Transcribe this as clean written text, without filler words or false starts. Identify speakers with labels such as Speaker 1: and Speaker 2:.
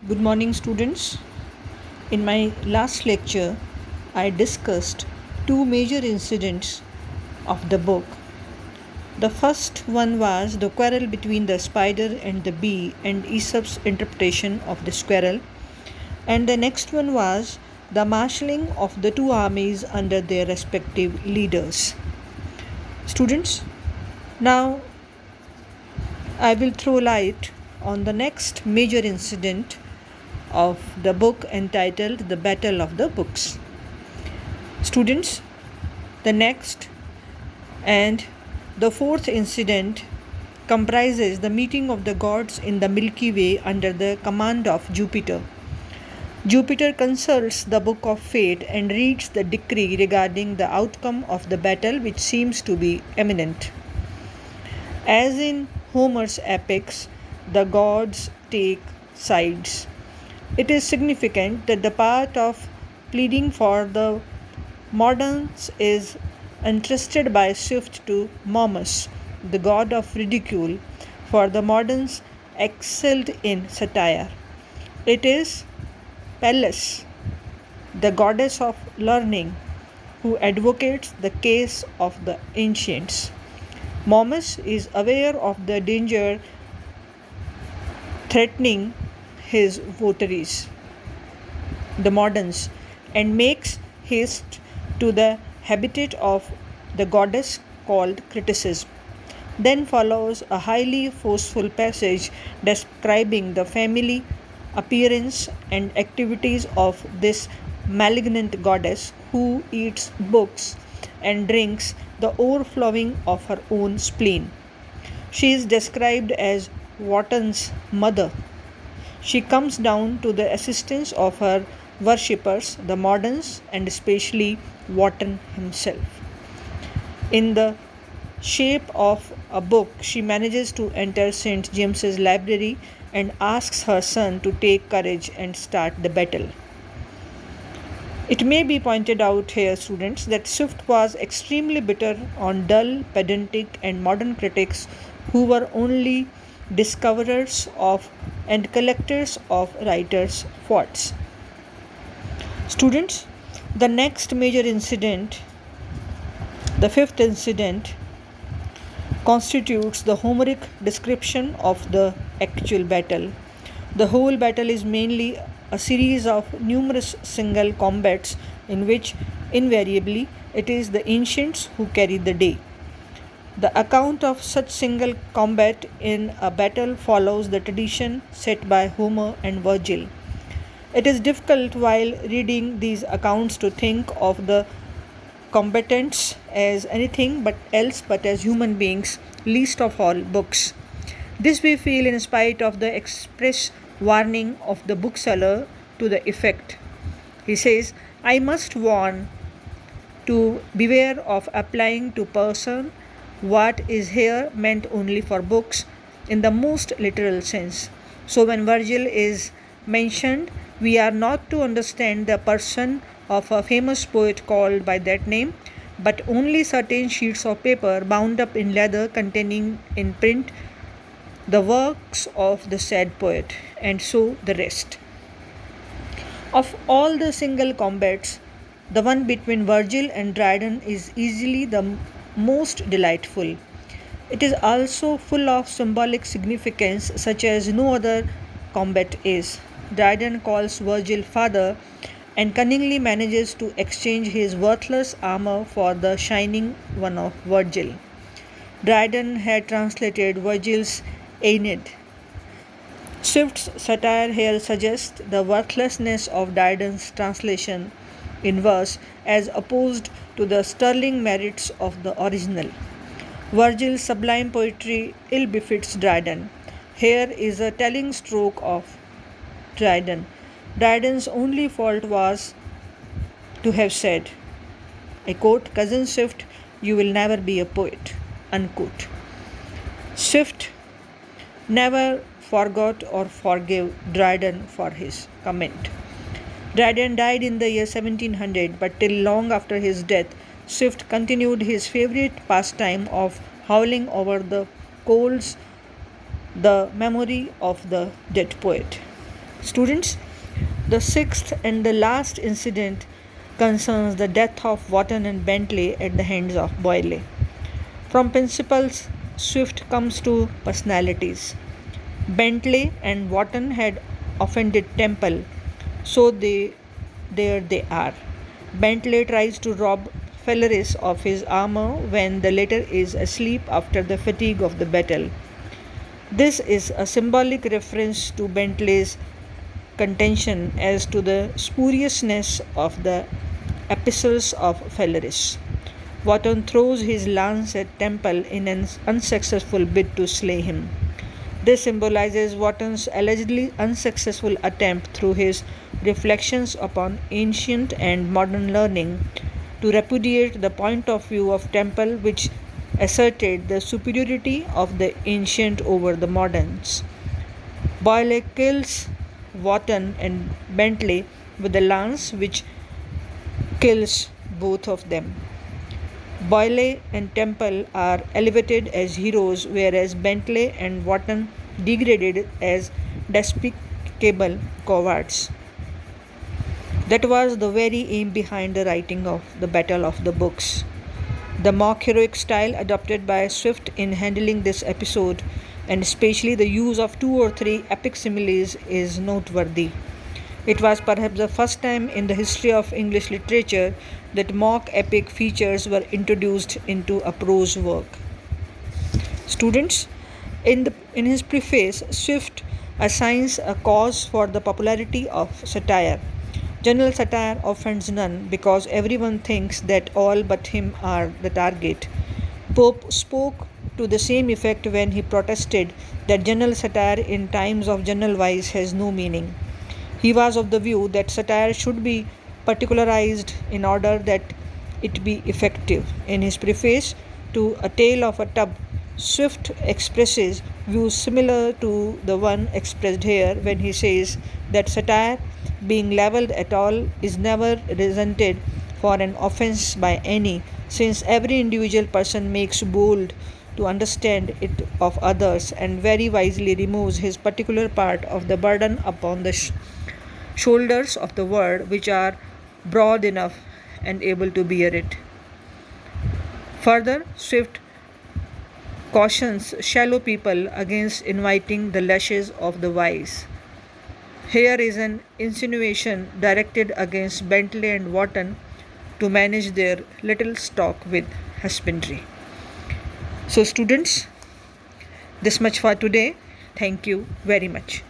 Speaker 1: Good morning, students. In my last lecture, I discussed two major incidents of the book. The first one was the quarrel between the spider and the bee and Aesop's interpretation of the squirrel. And the next one was the marshalling of the two armies under their respective leaders. Students, now I will throw light on the next major incident of the book entitled The Battle of the Books. Students, the next and the fourth incident comprises the meeting of the gods in the Milky Way under the command of Jupiter. Jupiter consults the book of fate and reads the decree regarding the outcome of the battle, which seems to be imminent. As in Homer's epics, the gods take sides. It is significant that the part of pleading for the moderns is entrusted by Swift to Momus, the god of ridicule, for the moderns excelled in satire. It is Pallas, the goddess of learning, who advocates the case of the ancients. Momus is aware of the danger threatening his votaries, the moderns, and makes haste to the habitat of the goddess called criticism. Then follows a highly forceful passage describing the family, appearance, and activities of this malignant goddess who eats books and drinks the overflowing of her own spleen. She is described as Wotton's mother. She comes down to the assistance of her worshippers, the moderns, and especially Wotton himself. In the shape of a book, she manages to enter St. James's library and asks her son to take courage and start the battle. It may be pointed out here, students, that Swift was extremely bitter on dull, pedantic, and modern critics who were only discoverers of and collectors of writers' faults. Students, the next major incident, the fifth incident, constitutes the Homeric description of the actual battle. The whole battle is mainly a series of numerous single combats in which invariably it is the ancients who carry the day. The account of such single combat in a battle follows the tradition set by Homer and Virgil. It is difficult while reading these accounts to think of the combatants as anything but as human beings, least of all books. This we feel in spite of the express warning of the bookseller to the effect. He says, "I must warn to beware of applying to person what is here meant only for books in the most literal sense." So when Virgil is mentioned, we are not to understand the person of a famous poet called by that name, but only certain sheets of paper bound up in leather containing in print the works of the said poet, and so the rest. Of all the single combats, the one between Virgil and Dryden is easily the most delightful. It is also full of symbolic significance such as no other combat is. Dryden calls Virgil father and cunningly manages to exchange his worthless armor for the shining one of Virgil. Dryden had translated Virgil's Aeneid. Swift's satire here suggests the worthlessness of Dryden's translation in verse as opposed to the sterling merits of the original. Virgil's sublime poetry ill befits Dryden. Here is a telling stroke of Dryden. Dryden's only fault was to have said, I quote, "Cousin Swift, you will never be a poet," unquote. Swift never forgot or forgave Dryden for his comment. Dryden died in the year 1700, but till long after his death, Swift continued his favorite pastime of howling over the coals the memory of the dead poet. Students, the sixth and the last incident concerns the death of Wotton and Bentley at the hands of Boyle. From principles, Swift comes to personalities. Bentley and Wotton had offended Temple, so there they are. Bentley tries to rob Fenris of his armor when the latter is asleep after the fatigue of the battle. This is a symbolic reference to Bentley's contention as to the spuriousness of the epistles of Fenris. Wotton throws his lance at Temple in an unsuccessful bid to slay him. This symbolizes Wotton's allegedly unsuccessful attempt through his reflections upon ancient and modern learning to repudiate the point of view of Temple which asserted the superiority of the ancient over the moderns. Boyle kills Wotton and Bentley with a lance which kills both of them. Boyle and Temple are elevated as heroes, whereas Bentley and Wotton degraded as despicable cowards. That was the very aim behind the writing of the Battle of the Books. The mock heroic style adopted by Swift in handling this episode, and especially the use of 2 or 3 epic similes, is noteworthy. It was perhaps the first time in the history of English literature that mock epic features were introduced into a prose work. Students, in his preface, Swift assigns a cause for the popularity of satire. General satire offends none because everyone thinks that all but him are the target. Pope spoke to the same effect when he protested that general satire in times of general vice has no meaning. He was of the view that satire should be particularized in order that it be effective. In his preface to A Tale of a Tub, Swift expresses views similar to the one expressed here when he says that satire, being levelled at all, is never resented for an offence by any, since every individual person makes bold to understand it of others and very wisely removes his particular part of the burden upon the shoulders of the world, which are broad enough and able to bear it. Further, Swift cautions shallow people against inviting the lashes of the wise. Here is an insinuation directed against Bentley and Wotton to manage their little stock with husbandry. So, students, this much for today. Thank you very much.